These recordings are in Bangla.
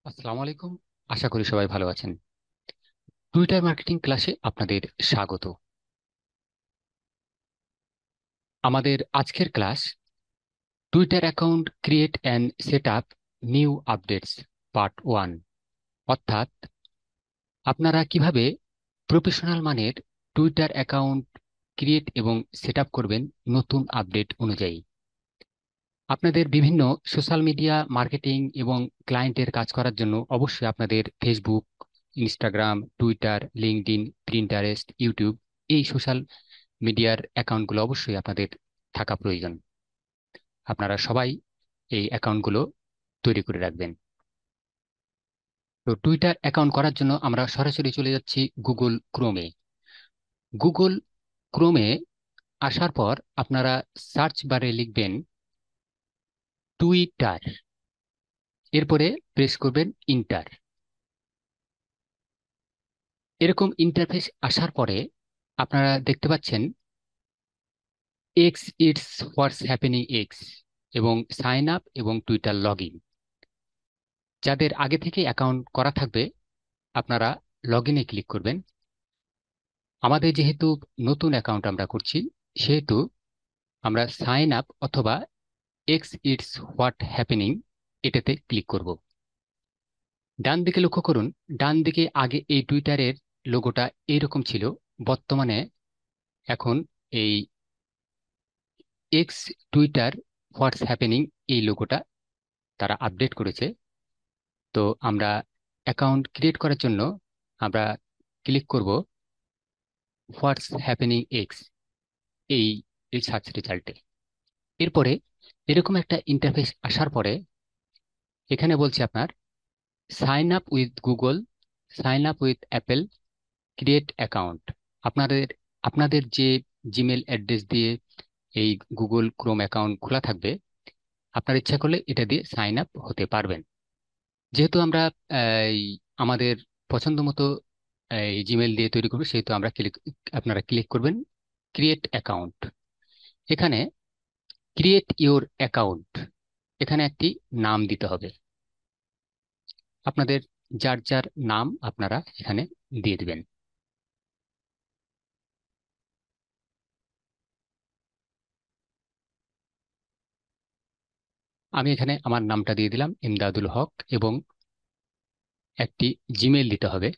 আসসালামু আলাইকুম। আশা করি সবাই ভালো আছেন। টুইটার মার্কেটিং ক্লাসে আপনাদের স্বাগত। আমাদের আজকের class Twitter account create and set up new updates part 1, অর্থাৎ আপনারা কিভাবে প্রফেশনাল মানের টুইটার অ্যাকাউন্ট ক্রিয়েট এবং সেট আপ করবেন নতুন আপডেট অনুযায়ী। আপনাদের বিভিন্ন সোশ্যাল মিডিয়া মার্কেটিং এবং ক্লায়েন্টের কাজ করার জন্য অবশ্যই আপনাদের Facebook, Instagram, Twitter, LinkedIn, Pinterest, YouTube এই সোশ্যাল মিডিয়ার অ্যাকাউন্টগুলো অবশ্যই আপনাদের থাকা প্রয়োজন। আপনারা সবাই এই অ্যাকাউন্টগুলো তৈরি করে রাখবেন। তো টুইটার অ্যাকাউন্ট করার জন্য আমরা সরাসরি চলে যাচ্ছি গুগল ক্রোমে। গুগল ক্রোমে আসার পর আপনারা সার্চ বারে লিখবেন টুইটার, এরপরে প্রেস করবেন ইন্টার। এরকম ইন্টারফেস আসার পরে আপনারা দেখতে পাচ্ছেন x it's what's happening x এবং সাইন আপ এবং টুইটার লগ ইন। যাদের আগে থেকে অ্যাকাউন্ট করা থাকবে আপনারা লগ ইনে ক্লিক করবেন। আমাদের যেহেতু নতুন অ্যাকাউন্ট আমরা করছি সেহেতু আমরা সাইন আপ অথবা এক্স ইটস হোয়াট হ্যাপেনিং এটাতে ক্লিক করব। ডান দিকে লক্ষ্য করুন, ডান দিকে আগে এই টুইটারের লোগোটা এইরকম ছিল, বর্তমানে এখন এই এক্স টুইটার হোয়াটস হ্যাপেনিং এই লোগোটা তারা আপডেট করেছে। তো আমরা অ্যাকাউন্ট ক্রিয়েট করার জন্য আমরা ক্লিক করব হোয়াটস হ্যাপেনিং এক্স এই এই সার্চ রেজাল্টে। এরপরে এরকম একটা ইন্টারফেস আসার পরে এখানে বলছে আপনার sign up with Google, sign up with Apple, create account. আপনাদের আপনাদের যে জিমেল অ্যাড্রেস দিয়ে এই গুগল ক্রোম অ্যাকাউন্ট খোলা থাকবে আপনার ইচ্ছা করলে এটা দিয়ে সাইন আপ হতে পারবেন। যেহেতু আমরা এই আমাদের পছন্দ মতো এই জিমেল দিয়ে তৈরি করবো সেহেতু আপনারা ক্লিক করবেন ক্রিয়েট অ্যাকাউন্ট। এখানে ক্রিয়েট ইওর অ্যাকাউন্ট, এখানে একটি নাম দিতে হবে। আপনাদের যার যার নাম আপনারা এখানে দিয়ে দিবেন। আমি এখানে আমার নামটা দিয়ে দিলাম ইমদাদুল হক এবং একটি জিমেল দিতে হবে।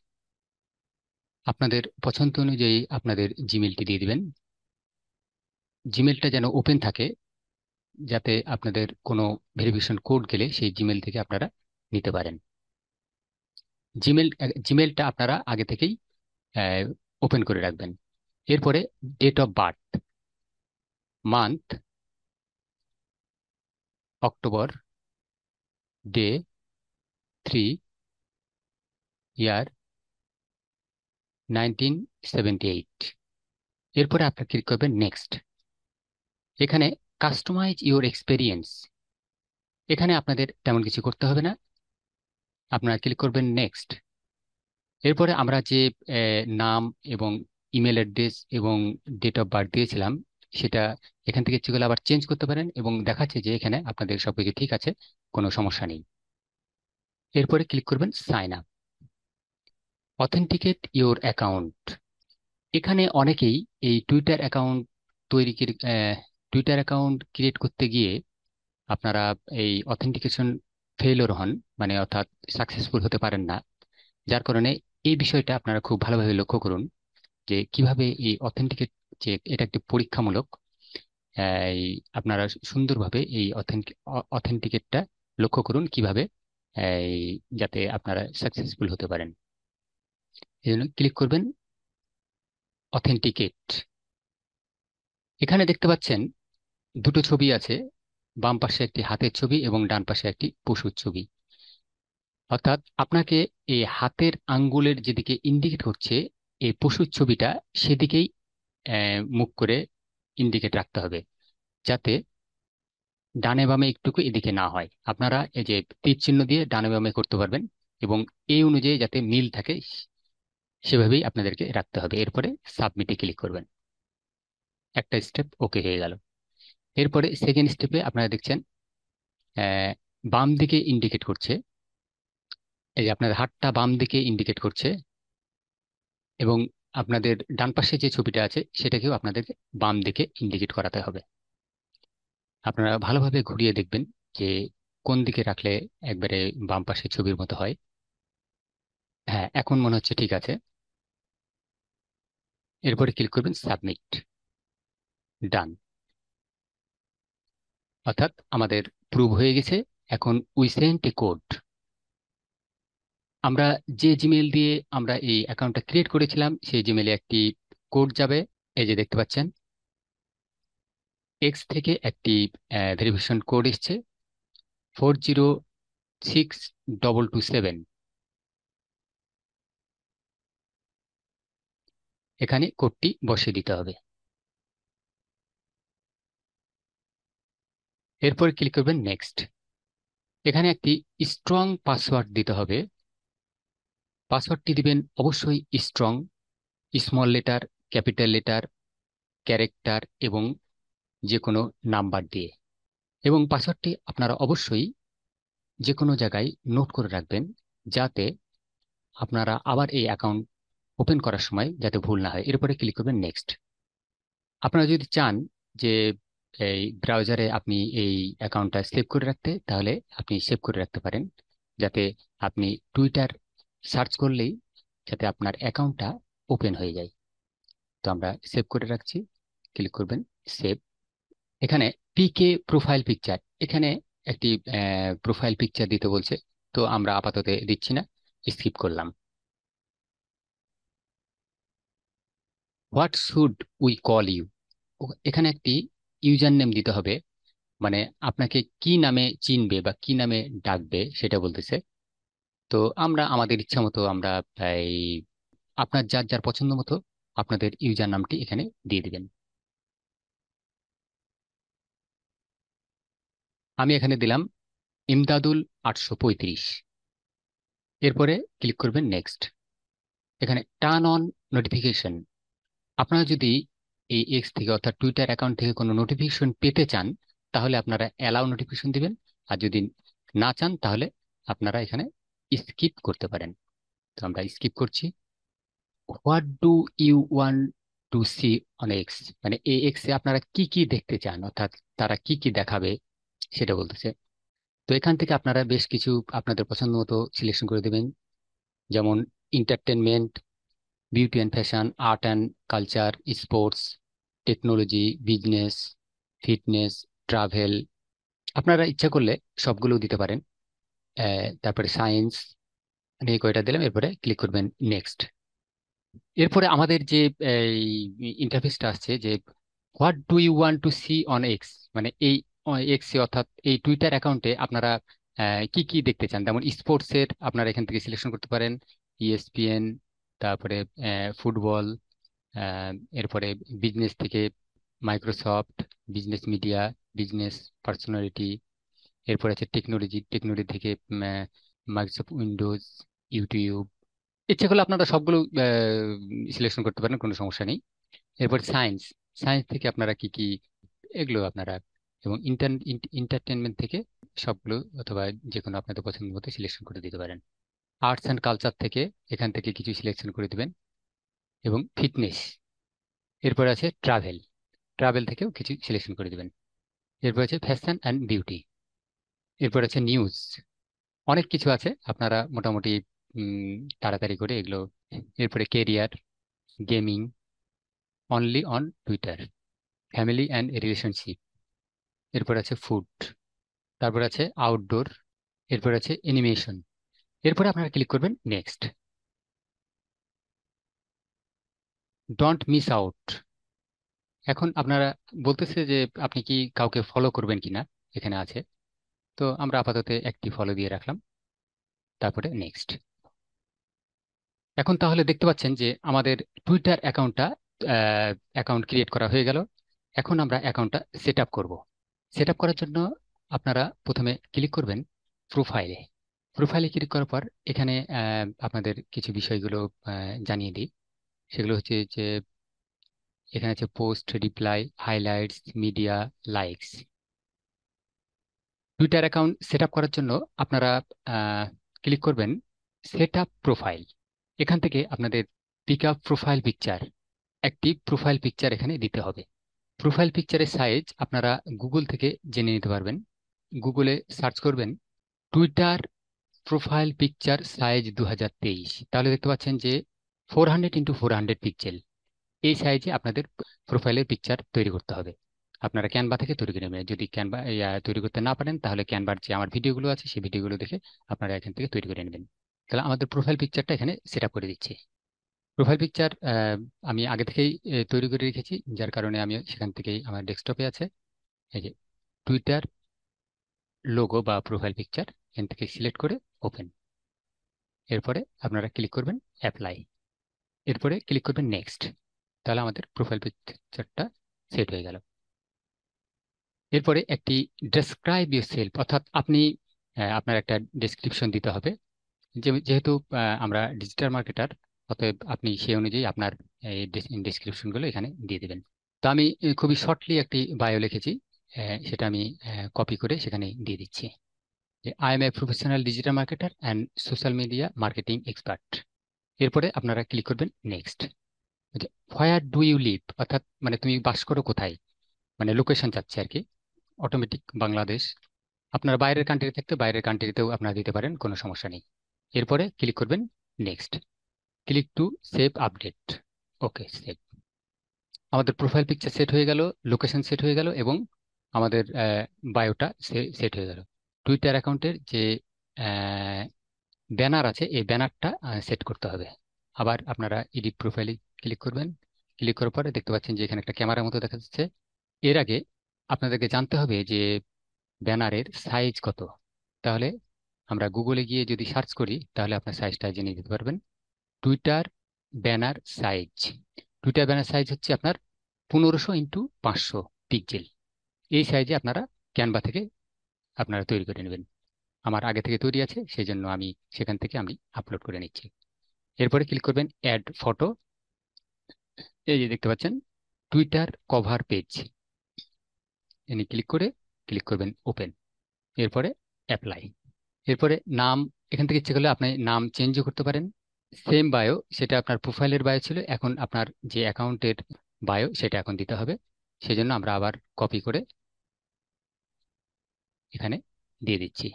আপনাদের পছন্দ অনুযায়ী আপনাদের জিমেলটি দিয়ে দিবেন। জিমেলটা যেন ওপেন থাকে, যাতে আপনাদের কোনো ভেরিফিকেশন কোড গেলে সেই জিমেল থেকে আপনারা নিতে পারেন। জিমেলটা আপনারা আগে থেকেই ওপেন করে রাখবেন। এরপরে date of birth, month October, day 3, year 1978। এরপরে আপনারা ক্লিক করবেন নেক্সট। এখানে কাস্টমাইজ ইওর এক্সপেরিয়েন্স, এখানে আপনাদের তেমন কিছু করতে হবে না, আপনারা ক্লিক করবেন নেক্সট। এরপরে আমরা যে নাম এবং ইমেল অ্যাড্রেস এবং ডেট অফ বার্থ দিয়েছিলাম সেটা এখান থেকে ইচ্ছে করলে আবার চেঞ্জ করতে পারেন এবং দেখাচ্ছে যে এখানে আপনাদের সবকিছু ঠিক আছে, কোনো সমস্যা নেই। এরপরে ক্লিক করবেন sign up, authenticate your account. এখানে অনেকেই এই তৈরি টুইটার অ্যাকাউন্ট ক্রিয়েট করতে গিয়ে আপনারা এই অথেন্টিকেশন ফেইলিওর হন, মানে অর্থাৎ সাকসেসফুল হতে পারেন না। যার কারণে এই বিষয়টা আপনারা খুব ভালোভাবে লক্ষ্য করুন যে কিভাবে এই অথেন্টিকেট, যে এটা একটি পরীক্ষামূলক, এই আপনারা সুন্দরভাবে এই অথেন্টিকেটটা লক্ষ্য করুন কিভাবে এই যাতে আপনারা সাকসেসফুল হতে পারেন। এই জন্য ক্লিক করবেন অথেন্টিকেট। এখানে দেখতে পাচ্ছেন দুটো ছবি আছে, বাম পাশে একটি হাতের ছবি এবং ডান পাশে একটি পশুর ছবি। অর্থাৎ আপনাকে এই হাতের আঙ্গুলের যেদিকে ইন্ডিকেট হচ্ছে এই পশুর ছবিটা সেদিকেই মুখ করে ইন্ডিকেট রাখতে হবে, যাতে ডানে বামে একটুকু এদিকে না হয়। আপনারা এই যে তীর চিহ্ন দিয়ে ডানে বামে করতে পারবেন এবং এই অনুযায়ী যাতে মিল থাকে সেভাবেই আপনাদেরকে রাখতে হবে। এরপরে সাবমিটে ক্লিক করবেন, একটা স্টেপ ওকে হয়ে গেল। এরপরে সেকেন্ড স্টেপে আপনারা দেখছেন আহ, বাম দিকে ইন্ডিকেট করছে, এই যে আপনার হাতটা বাম দিকে ইন্ডিকেট করছে, এবং আপনাদের ডান পাশে যে ছবিটা আছে সেটাকেও আপনাদেরকে বাম দিকে ইন্ডিকেট করাতে হবে। আপনারা ভালোভাবে ঘুরিয়ে দেখবেন যে কোন দিকে রাখলে একবারে বাম পাশের ছবির মতো হয়। হ্যাঁ, এখন মনে হচ্ছে ঠিক আছে। এরপরে ক্লিক করবেন সাবমিট। ডান। অর্থাৎ আমাদের প্রুভ হয়ে গেছে। এখন উই সেন্ট এ কোড। আমরা যে জিমেল দিয়ে আমরা এই অ্যাকাউন্টটা ক্রিয়েট করেছিলাম সেই জিমেলে একটি কোড যাবে। এই যে দেখতে পাচ্ছেন, এক্স থেকে একটি ভেরিফিকেশন কোড এসছে, 406227। এখানে কোডটি বসিয়ে দিতে হবে। এরপর ক্লিক করবেন নেক্সট। এখানে একটি স্ট্রং পাসওয়ার্ড দিতে হবে। পাসওয়ার্ডটি দিবেন অবশ্যই strong, small letter, capital letter, character এবং যে কোনো নাম্বার দিয়ে। এবং পাসওয়ার্ডটি আপনারা অবশ্যই যে কোনো জায়গায় নোট করে রাখবেন, যাতে আপনারা আবার এই অ্যাকাউন্ট ওপেন করার সময় যাতে ভুল না হয়। এরপরে ক্লিক করবেন নেক্সট। আপনারা যদি চান যে এই ব্রাউজারে আপনি এই অ্যাকাউন্টটা সেভ করে রাখতে, তাহলে আপনি সেভ করে রাখতে পারেন, যাতে আপনি টুইটার সার্চ করলেই যাতে আপনার অ্যাকাউন্টটা ওপেন হয়ে যায়। তো আমরা সেভ করে রাখছি। ক্লিক করবেন সেভ। এখানে পিকে প্রোফাইল পিকচার, এখানে একটি প্রোফাইল পিকচার দিতে বলছে। তো আমরা আপাতত দিচ্ছি না, স্কিপ করলাম। What should we call you, এখানে একটি ইউজার নেম দিতে হবে। মানে আপনাকে কি নামে চিনবে বা কি নামে ডাকবে সেটা বলতেছে। তো আমরা আমাদের ইচ্ছা মতো আমরা এই আপনার যার যার পছন্দ মতো আপনাদের ইউজার নামটি এখানে দিয়ে দিবেন। আমি এখানে দিলাম ইমদাদুল 835। এরপরে ক্লিক করবেন নেক্সট। এখানে টার্ন অন নোটিফিকেশন। আপনারা যদি এই এক্স থেকে অর্থাৎ টুইটার অ্যাকাউন্ট থেকে কোনো নোটিফিকেশন পেতে চান, তাহলে আপনারা অ্যালাউ নোটিফিকেশন দিবেন। আর যদি না চান তাহলে আপনারা এখানে স্কিপ করতে পারেন। তো আমরা স্কিপ করছি। What do you want to see on X, মানে এই এক্স এ আপনারা কি কি দেখতে চান, অর্থাৎ তারা কি কি দেখাবে সেটা বলতেছে। তো এখান থেকে আপনারা বেশ কিছু আপনাদের পছন্দ মতো সিলেকশন করে দেবেন, যেমন entertainment, beauty and fashion, art and culture, sports, technology, business, fitness, travel. আপনারা ইচ্ছা করলে সবগুলো দিতে পারেন। তারপরে সায়েন্স, এই কয়টা দিলাম। এরপরে ক্লিক করবেন নেক্সট। এরপরে আমাদের যে ইন্টারফেসটা আসছে যে what do you want to see on X, মানে এই এক্স অর্থাৎ এই টুইটার অ্যাকাউন্টে আপনারা কি কি দেখতে চান। যেমন স্পোর্টসের আপনারা এখান থেকে সিলেকশন করতে পারেন, ইএসপিএন, তারপরে ফুটবল, আহ, এরপরে বিজনেস থেকে Microsoft, business media, business personality. এরপরে আছে টেকনোলজি, টেকনোলজি থেকে মাইক্রোসফট উইন্ডোজ, ইউটিউব। ইচ্ছে করলে আপনারা সবগুলো সিলেকশন করতে পারেন, কোনো সমস্যা নেই। এরপর সায়েন্স, সায়েন্স থেকে আপনারা কি কি এগুলো আপনারা, এবং এন্টারটেনমেন্ট থেকে সবগুলো অথবা যে কোনো আপনাদের পছন্দ মতো সিলেকশন করে দিতে পারেন। আর্টস অ্যান্ড কালচার থেকে এখান থেকে কিছু সিলেকশন করে দিবেন, এবং ফিটনেস। এরপর আছে ট্রাভেল, ট্রাভেল থেকেও কিছু সিলেকশন করে দিবেন। এরপর আছে ফ্যাশন অ্যান্ড বিউটি। এরপর আছে নিউজ। অনেক কিছু আছে, আপনারা মোটামুটি উম, তাড়াতাড়ি করে এগুলো। এরপরে career, gaming, only on Twitter, family and relationship. এরপর আছে ফুড, তারপর আছে আউটডোর, এরপর আছে অ্যানিমেশন। এরপরে আপনারা ক্লিক করবেন নেক্সট। Don't miss out. এখন আপনারা বলতেছে যে আপনি কি কাউকে ফলো করবেন কিনা, এখানে আছে। তো আমরা আপাতত একটি ফলো দিয়ে রাখলাম, তারপরে নেক্সট। এখন তাহলে দেখতে পাচ্ছেন যে আমাদের টুইটার অ্যাকাউন্ট ক্রিয়েট করা হয়ে গেল। এখন আমরা অ্যাকাউন্টটা সেট আপ করবো। সেট আপ করার জন্য আপনারা প্রথমে ক্লিক করবেন প্রোফাইলে। প্রোফাইলে ক্লিক করার পর এখানে আপনাদের কিছু বিষয়গুলো জানিয়ে দিই। সেগুলো হচ্ছে যে এখানে আছে post, reply, highlights, media, likes. Twitter account set up করার জন্য আপনারা ক্লিক করবেন সেট আপ প্রোফাইল। এখান থেকে আপনাদের পিক আপ প্রোফাইল পিকচার, একটি প্রোফাইল পিকচার এখানে দিতে হবে। প্রোফাইল পিকচারের সাইজ আপনারা গুগল থেকে জেনে নিতে পারবেন। গুগলে সার্চ করবেন টুইটার প্রোফাইল পিকচার সাইজ 2023, তাহলে দেখতে পাচ্ছেন যে 400 × 400 পিক্সেল। এই সাইজে আপনাদের প্রোফাইলের পিকচার তৈরি করতে হবে। আপনারা ক্যানভা থেকে তৈরি করে নেবেন। যদি ক্যানভা তৈরি করতে না পারেন, তাহলে ক্যানভার যে আমার ভিডিওগুলো আছে সেই ভিডিওগুলো দেখে আপনারা এখান থেকে তৈরি করে নেবেন। তাহলে আমাদের প্রোফাইল পিকচারটা এখানে সেট আপ করে দিচ্ছি। প্রোফাইল পিকচার আমি আগে থেকেই তৈরি করে রেখেছি, যার কারণে আমি সেখান থেকেই আমার ডেস্কটপে আছে। এই যে টুইটার লোগো বা প্রোফাইল পিকচার, এখান থেকে সিলেক্ট করে ওপেন। এরপরে আপনারা ক্লিক করবেন অ্যাপ্লাই। এরপরে ক্লিক করবেন নেক্সট। তাহলে আমাদের প্রোফাইল পিকচারটা সেট হয়ে গেল। এরপরে একটি ডেসক্রাইব ইউর সেলফ, অর্থাৎ আপনি আপনার একটা ডেসক্রিপশন দিতে হবে। যেহেতু আমরা ডিজিটাল মার্কেটার, অতএব আপনি সেই অনুযায়ী আপনার এই ডেসক্রিপশনগুলো এখানে দিয়ে দেবেন। তো আমি খুবই শর্টলি একটি বায়ো লিখেছি, সেটা আমি কপি করে সেখানে দিয়ে দিচ্ছি যে I am a professional digital marketer and social media marketing expert. এরপরে আপনারা ক্লিক করবেন next. Where do you live, অর্থাৎ মানে তুমি বাস করো কোথায়, মানে লোকেশন চাচ্ছে আর কি। অটোমেটিক বাংলাদেশ। আপনারা বাইরের কান্ট্রি থাকতে বাইরের কান্ট্রিতেও আপনারা দিতে পারেন, কোনো সমস্যা নেই। এরপরে ক্লিক করবেন next. Click to save update. Okay, save. আমাদের প্রোফাইল পিকচার সেট হয়ে গেল, লোকেশন সেট হয়ে গেল, এবং আমাদের বায়োটা সেট হয়ে গেল। টুইটার অ্যাকাউন্টের যে ব্যানার আছে, এই ব্যানারটা সেট করতে হবে। আবার আপনারা এডিট প্রোফাইলে ক্লিক করবেন। ক্লিক করার পরে দেখতে পাচ্ছেন যে এখানে একটা ক্যামেরার মতো দেখা যাচ্ছে। এর আগে আপনাদেরকে জানতে হবে যে ব্যানারের সাইজ কত। তাহলে আমরা গুগলে গিয়ে যদি সার্চ করি, তাহলে আপনার সাইজটা জেনে দিতে পারবেন। Twitter banner size. Twitter banner size হচ্ছে আপনার 1500 × 500 পিক্সেল। এই সাইজে আপনারা ক্যানভা থেকে আপনারা তৈরি করে নেবেন। আমার আগে থেকে তৈরি আছে, সেই জন্য আমি সেখান থেকে আমি আপলোড করে নিচ্ছি। এরপরে ক্লিক করবেন অ্যাড ফটো। এই যে দেখতে পাচ্ছেন টুইটার কভার পেজ, এনে ক্লিক করবেন ওপেন। এরপরে অ্যাপ্লাই। এরপরে নাম, এখান থেকে ইচ্ছে করলে আপনি নাম চেঞ্জও করতে পারেন। সেম বায়ো, সেটা আপনার প্রোফাইলের বায়ো ছিল, এখন আপনার যে অ্যাকাউন্টের বায়ো সেটা এখন দিতে হবে। সেই জন্য আমরা আবার কপি করে এখানে দিয়ে দিচ্ছি।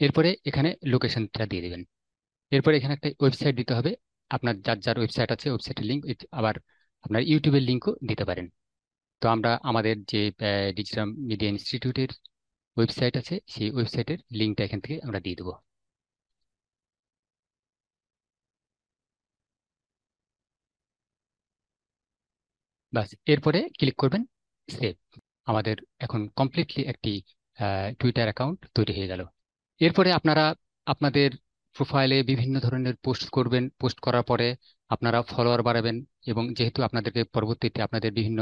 এরপরে এখানে লোকেশনটা দিয়ে দেবেন। এরপরে এখানে একটা ওয়েবসাইট দিতে হবে। আপনার যার যার ওয়েবসাইট আছে ওয়েবসাইটের লিঙ্ক, আবার আপনার ইউটিউবের লিঙ্কও দিতে পারেন। তো আমরা আমাদের যে ডিজিটাল মিডিয়া ইনস্টিটিউটের ওয়েবসাইট আছে, সেই ওয়েবসাইটের লিঙ্কটা এখান থেকে আমরা দিয়ে দেবো। বাস, এরপরে ক্লিক করবেন সেভ। আমাদের এখন কমপ্লিটলি একটি টুইটার অ্যাকাউন্ট তৈরি হয়ে গেল। এরপরে আপনারা আপনাদের প্রোফাইলে বিভিন্ন ধরনের পোস্ট করবেন। পোস্ট করার পরে আপনারা ফলোয়ার বাড়াবেন, এবং যেহেতু আপনাদেরকে পরবর্তীতে আপনাদের বিভিন্ন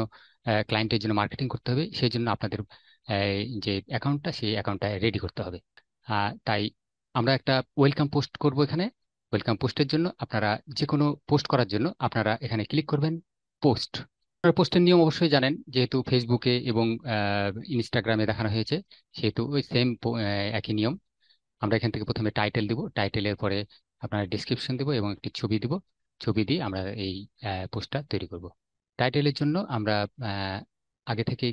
ক্লায়েন্টের জন্য মার্কেটিং করতে হবে, সেই জন্য আপনাদের যে অ্যাকাউন্টটা সেই অ্যাকাউন্টটা রেডি করতে হবে। তাই আমরা একটা ওয়েলকাম পোস্ট করব এখানে। ওয়েলকাম পোস্টের জন্য আপনারা যে কোনো পোস্ট করার জন্য আপনারা এখানে ক্লিক করবেন পোস্ট। আপনারা পোস্টের নিয়ম অবশ্যই জানেন, যেহেতু ফেসবুকে এবং ইনস্টাগ্রামে দেখানো হয়েছে, সেহেতু ওই সেম একই নিয়ম। আমরা এখান থেকে প্রথমে টাইটেল দিব, টাইটেলের পরে আপনার ডিসক্রিপশন দেব এবং একটি ছবি দিব। ছবি দিয়ে আমরা এই পোস্টটা তৈরি করব। টাইটেলের জন্য আমরা আহ, আগে থেকে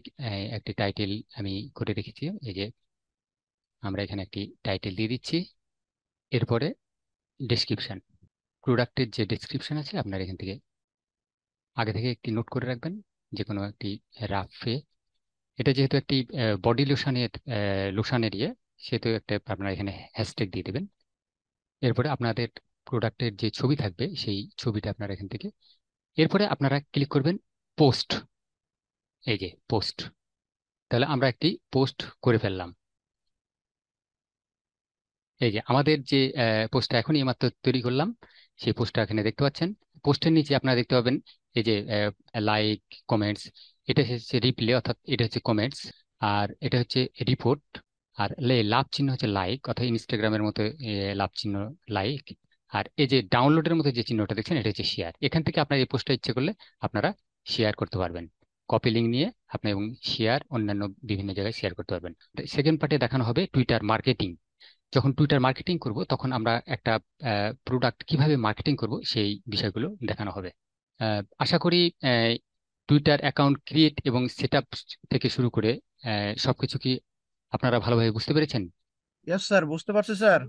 একটি টাইটেল আমি করে রেখেছি। এই যে আমরা এখানে একটি টাইটেল দিয়ে দিচ্ছি। এরপরে ডেসক্রিপশন, প্রোডাক্টের যে ডেসক্রিপশন আছে আপনার এখান থেকে আগে থেকে একটি নোট করে রাখবেন, যে কোনো একটি রাফে। এটা যেহেতু একটি বডি লোশনের ইয়ে, সেহেতু একটা আপনারা এখানে হ্যাশট্যাগ দিয়ে দেবেন। এরপরে আপনাদের প্রোডাক্টের যে ছবি থাকবে সেই ছবিটা আপনারা এখান থেকে, এরপরে আপনারা ক্লিক করবেন পোস্ট। এই যে পোস্ট। তাহলে আমরা একটি পোস্ট করে ফেললাম। এই যে আমাদের যে পোস্টটা এখন এইমাত্র তৈরি করলাম, সেই পোস্টটা এখানে দেখতে পাচ্ছেন। পোস্টের নিচে আপনারা দেখতে পাবেন এই যে লাইক, কমেন্টস। এটা হচ্ছে রিপ্লে, অর্থাৎ এটা হচ্ছে কমেন্টস। আর এটা হচ্ছে রিপোর্ট। আর লাভ চিহ্ন হচ্ছে লাইক, অর্থাৎ ইনস্টাগ্রামের মতো লাভ চিহ্ন লাইক। আর এই যে ডাউনলোডের মতো যে চিহ্নটা দেখছেন, এটা হচ্ছে শেয়ার। এখান থেকে আপনার এই পোস্টটা ইচ্ছে করলে আপনারা শেয়ার করতে পারবেন। কপি লিঙ্ক নিয়ে আপনি এবং শেয়ার অন্যান্য বিভিন্ন জায়গায় শেয়ার করতে পারবেন। সেকেন্ড পার্টে দেখানো হবে টুইটার মার্কেটিং। যখন টুইটার মার্কেটিং করব তখন আমরা একটা প্রোডাক্ট কিভাবে মার্কেটিং করব সেই বিষয়গুলো দেখানো হবে। আশা করি টুইটার অ্যাকাউন্ট ক্রিয়েট এবং সেট আপ থেকে শুরু করে সবকিছু কি আপনারা ভালোভাবে বুঝতে পেরেছেন? ইয়েস স্যার, বুঝতে পারছি স্যার।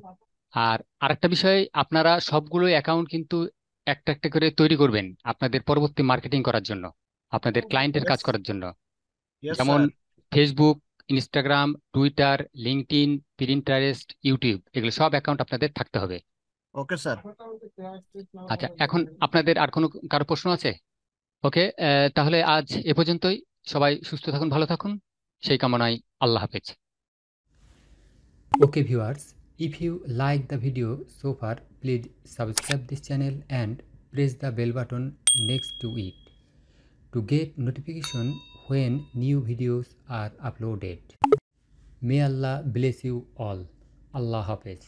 আর আরেকটা বিষয়, আপনারা সবগুলো অ্যাকাউন্ট কিন্তু একটা একটা করে তৈরি করবেন আপনাদের পরবর্তী মার্কেটিং করার জন্য, আপনাদের ক্লায়েন্টের কাজ ইয়েস। করার জন্য। ইয়েস যেমন sir. Facebook, Instagram, Twitter, LinkedIn, Pinterest, YouTube, এগুলো সব অ্যাকাউন্ট আপনাদের থাকতে হবে। Okay sir. আচ্ছা, এখন আপনাদের আর কোনো কারো প্রশ্ন আছে? ওকে, তাহলে আজ এ পর্যন্তই। সবাই সুস্থ থাকুন, ভালো থাকুন, সেই কামনায়। আল্লাহ হাফেজ। Okay viewers, if you like the video so far, please subscribe this channel and press the bell button next to it to get notification when new videos are uploaded. May Allah bless you all. Allah Hafiz.